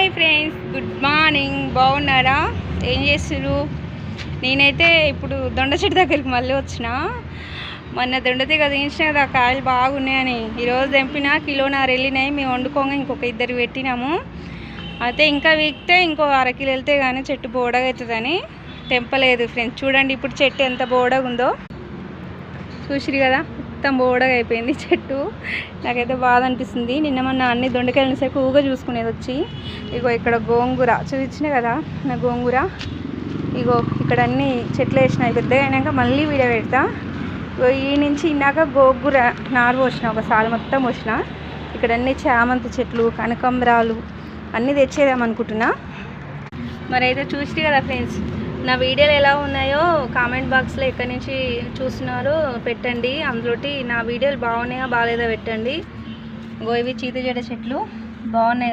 Hi friends, good morning. బాగున్నారా? ఏం చేస్తున్నారు? నేనైతే ఇప్పుడు దొండ చెట్టు దగ్గరికి మళ్ళీ వచ్చిన. మొన్న దొండతే కదా తీయించిన కదా, కాయలు బాగున్నాయని ఈరోజు తెంపిన. కిలోన్నర వెళ్ళినాయి. మేము వండుకోగా ఇంకొక ఇద్దరు పెట్టినాము. అయితే ఇంకా వీక్తే ఇంకో అరకిలో వెళ్తే కానీ చెట్టు బోడగా అవుతుందని తెంపలేదు ఫ్రెండ్స్. చూడండి ఇప్పుడు చెట్టు ఎంత బోడగా ఉందో. చూసిరు కదా, మొత్తం బోడగా అయిపోయింది చెట్టు. నాకైతే బాధ అనిపిస్తుంది. నిన్న మొన్న అన్ని దొండకాయలు సరికి ఊగా చూసుకునేది వచ్చి. ఇగో ఇక్కడ గోంగూర చూపించిన కదా, నా గోంగూర. ఇగో ఇక్కడ అన్ని చెట్లు వేసినాయి. పెద్దగా అయినాక మళ్ళీ వీడియో పెడతా. ఇగో ఈ నుంచి ఇందాక గోంగూర నారు పోసిన, ఒకసారి మొత్తం పోసిన. ఇక్కడ అన్ని చామంతి చెట్లు, కనకాంబరాలు అన్నీ తెచ్చేదామనుకుంటున్నా. మరి అయితే చూసి కదా ఫ్రెండ్స్, నా వీడియోలు ఎలా ఉన్నాయో కామెంట్ బాక్స్లో ఎక్కడి నుంచి చూస్తున్నారో పెట్టండి. అందులో నా వీడియోలు బాగున్నాయా బాగాలేదా పెట్టండి. ఇవి చీత జడ చెట్లు బాగున్నాయి.